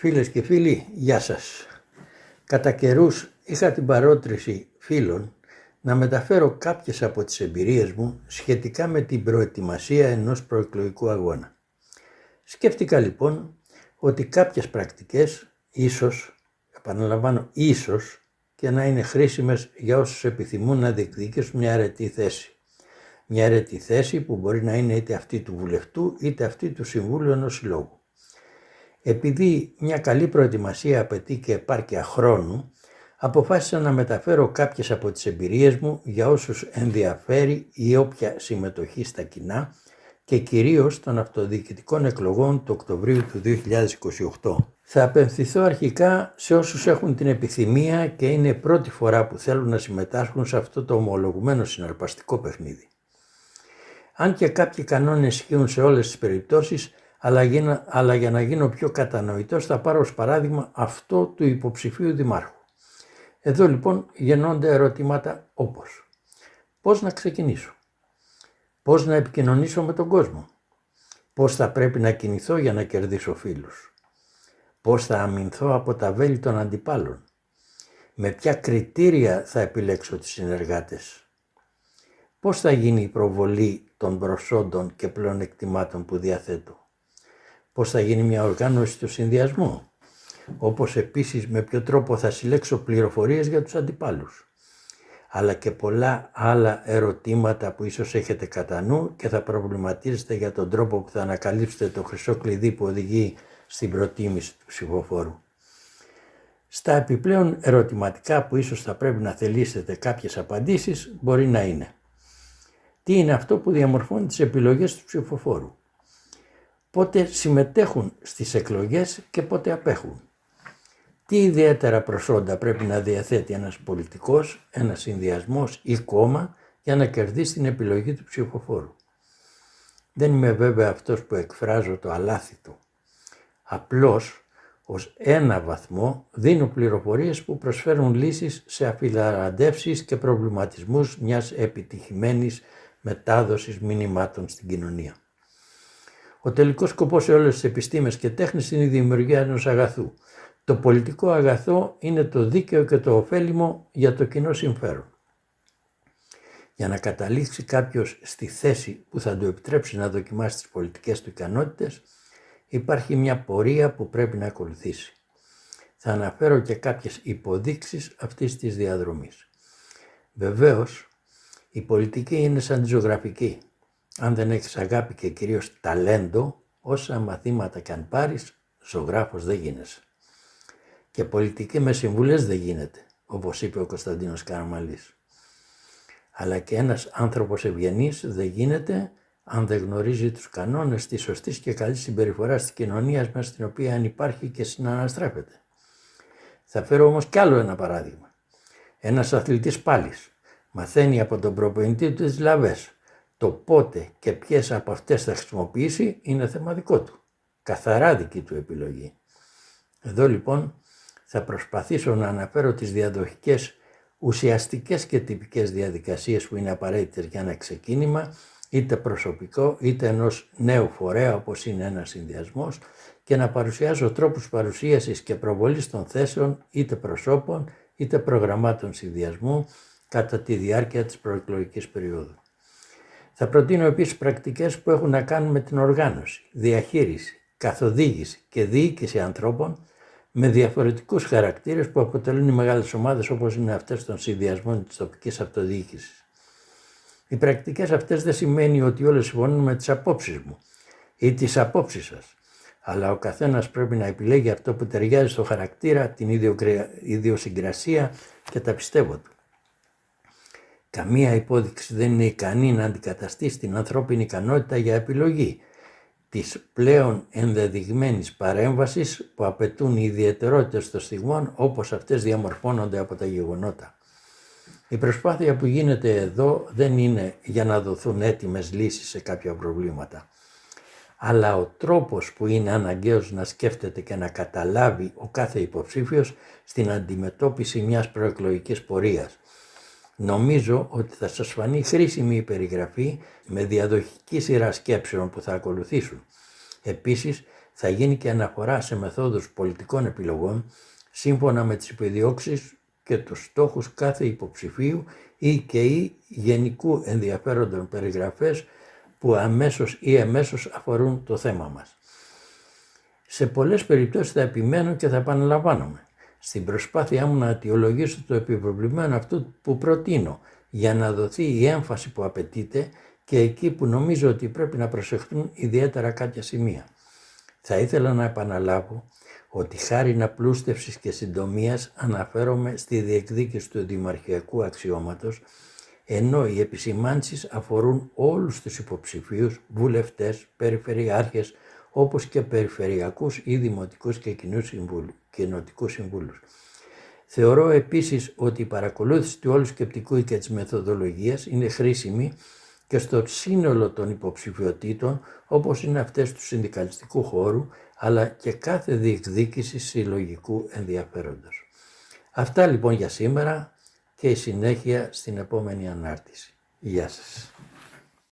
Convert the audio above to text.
Φίλες και φίλοι, γεια σας. Κατά καιρούς είχα την παρότριση φίλων να μεταφέρω κάποιες από τις εμπειρίες μου σχετικά με την προετοιμασία ενός προεκλογικού αγώνα. Σκέφτηκα λοιπόν ότι κάποιες πρακτικές ίσως και να είναι χρήσιμες για όσους επιθυμούν να διεκδικήσουν μια αιρετή θέση. Μια αιρετή θέση που μπορεί να είναι είτε αυτή του βουλευτού είτε αυτή του συμβούλου ενός συλλόγου. Επειδή μια καλή προετοιμασία απαιτεί και επάρκεια χρόνου, αποφάσισα να μεταφέρω κάποιες από τις εμπειρίες μου για όσους ενδιαφέρει η όποια συμμετοχή στα κοινά και κυρίως των αυτοδιοικητικών εκλογών του Οκτωβρίου του 2028. Θα απευθυνθώ αρχικά σε όσους έχουν την επιθυμία και είναι πρώτη φορά που θέλουν να συμμετάσχουν σε αυτό το ομολογουμένο συναρπαστικό παιχνίδι. Αν και κάποιοι κανόνες ισχύουν σε όλες τις περιπτώσεις, αλλά για να γίνω πιο κατανοητός θα πάρω ως παράδειγμα αυτό του υποψηφίου δημάρχου. Εδώ λοιπόν γεννώνται ερωτήματα όπως: πώς να ξεκινήσω, πώς να επικοινωνήσω με τον κόσμο, πώς θα πρέπει να κινηθώ για να κερδίσω φίλους, πώς θα αμυνθώ από τα βέλη των αντιπάλων, με ποια κριτήρια θα επιλέξω τις συνεργάτες, πώς θα γίνει η προβολή των προσόντων και πλεονεκτημάτων που διαθέτω, πώς θα γίνει μια οργάνωση του συνδυασμού, όπως επίσης με ποιο τρόπο θα συλλέξω πληροφορίες για τους αντιπάλους, αλλά και πολλά άλλα ερωτήματα που ίσως έχετε κατά νου και θα προβληματίζεστε για τον τρόπο που θα ανακαλύψετε το χρυσό κλειδί που οδηγεί στην προτίμηση του ψηφοφόρου. Στα επιπλέον ερωτηματικά που ίσως θα πρέπει να θελήσετε κάποιες απαντήσεις μπορεί να είναι: τι είναι αυτό που διαμορφώνει τις επιλογές του ψηφοφόρου, πότε συμμετέχουν στις εκλογές και πότε απέχουν, τι ιδιαίτερα προσόντα πρέπει να διαθέτει ένας πολιτικός, ένας συνδυασμός ή κόμμα για να κερδίσει την επιλογή του ψηφοφόρου. Δεν είμαι βέβαια αυτός που εκφράζω το αλάθητο. Απλώς ως ένα βαθμό δίνω πληροφορίες που προσφέρουν λύσεις σε αφιλαραντεύσεις και προβληματισμούς μιας επιτυχημένης μετάδοσης μηνυμάτων στην κοινωνία. Ο τελικός σκοπός σε όλες τις επιστήμες και τέχνες είναι η δημιουργία ενός αγαθού. Το πολιτικό αγαθό είναι το δίκαιο και το ωφέλιμο για το κοινό συμφέρον. Για να καταλήξει κάποιος στη θέση που θα του επιτρέψει να δοκιμάσει τις πολιτικές του ικανότητες, υπάρχει μια πορεία που πρέπει να ακολουθήσει. Θα αναφέρω και κάποιες υποδείξεις αυτής της διαδρομής. Βεβαίως, η πολιτική είναι σαν τη ζωγραφική. Αν δεν έχεις αγάπη και κυρίως ταλέντο, όσα μαθήματα κι αν πάρεις, ζωγράφος δεν γίνεσαι. Και πολιτική με συμβουλές δεν γίνεται, όπως είπε ο Κωνσταντίνος Καραμανλής. Αλλά και ένας άνθρωπος ευγενής δεν γίνεται αν δεν γνωρίζει τους κανόνες της σωστής και καλής συμπεριφοράς της κοινωνίας μέσα στην οποία υπάρχει και συναναστρέφεται. Θα φέρω όμως κι άλλο ένα παράδειγμα. Ένας αθλητής πάλης μαθαίνει από τον προπονητή του τις λαβές. Το πότε και ποιες από αυτές θα χρησιμοποιήσει είναι θέμα δικό του. Καθαρά δική του επιλογή. Εδώ λοιπόν θα προσπαθήσω να αναφέρω τις διαδοχικές, ουσιαστικές και τυπικές διαδικασίες που είναι απαραίτητες για ένα ξεκίνημα, είτε προσωπικό είτε ενός νέου φορέα όπως είναι ένας συνδυασμός, και να παρουσιάζω τρόπους παρουσίασης και προβολής των θέσεων είτε προσώπων είτε προγραμμάτων συνδυασμού κατά τη διάρκεια της προεκλογικής περίοδου. Θα προτείνω επίσης πρακτικές που έχουν να κάνουν με την οργάνωση, διαχείριση, καθοδήγηση και διοίκηση ανθρώπων με διαφορετικούς χαρακτήρες που αποτελούν οι μεγάλες ομάδες όπως είναι αυτές των συνδυασμών της τοπικής αυτοδιοίκησης. Οι πρακτικές αυτές δεν σημαίνει ότι όλες συμφωνούν με τις απόψεις μου ή τις απόψεις σας, αλλά ο καθένας πρέπει να επιλέγει αυτό που ταιριάζει στο χαρακτήρα, την ιδιοσυγκρασία και τα πιστεύω του. Καμία υπόδειξη δεν είναι ικανή να αντικαταστήσει την ανθρώπινη ικανότητα για επιλογή της πλέον ενδεδειγμένης παρέμβασης που απαιτούν οι ιδιαιτερότητες των στιγμών όπως αυτές διαμορφώνονται από τα γεγονότα. Η προσπάθεια που γίνεται εδώ δεν είναι για να δοθούν έτοιμες λύσεις σε κάποια προβλήματα, αλλά ο τρόπος που είναι αναγκαίος να σκέφτεται και να καταλάβει ο κάθε υποψήφιος στην αντιμετώπιση μιας προεκλογικής πορείας. Νομίζω ότι θα σας φανεί χρήσιμη η περιγραφή με διαδοχική σειρά σκέψεων που θα ακολουθήσουν. Επίσης, Θα γίνει και αναφορά σε μεθόδους πολιτικών επιλογών σύμφωνα με τις επιδιώξεις και τους στόχους κάθε υποψηφίου ή γενικού ενδιαφέροντων περιγραφές που αμέσως ή εμέσως αφορούν το θέμα μας. Σε πολλές περιπτώσεις θα επιμένω και θα επαναλαμβάνομαι στην προσπάθειά μου να αιτιολογήσω το επιβεβλημένο αυτό που προτείνω για να δοθεί η έμφαση που απαιτείται και εκεί που νομίζω ότι πρέπει να προσεχθούν ιδιαίτερα κάποια σημεία. Θα ήθελα να επαναλάβω ότι χάριν απλούστευσης και συντομίας αναφέρομαι στη διεκδίκηση του δημαρχιακού αξιώματος, ενώ οι επισημάνσεις αφορούν όλους τους υποψηφίους, βουλευτές, περιφερειάρχες, όπως και περιφερειακούς ή δημοτικούς και κοινοτικούς συμβούλους. Θεωρώ επίσης ότι η παρακολούθηση του όλου σκεπτικού και της μεθοδολογίας είναι χρήσιμη και στο σύνολο των υποψηφιωτήτων, όπως είναι αυτές του συνδικαλιστικού χώρου, αλλά και κάθε διεκδίκηση συλλογικού ενδιαφέροντος. Αυτά λοιπόν για σήμερα και η συνέχεια στην επόμενη ανάρτηση. Γεια σας.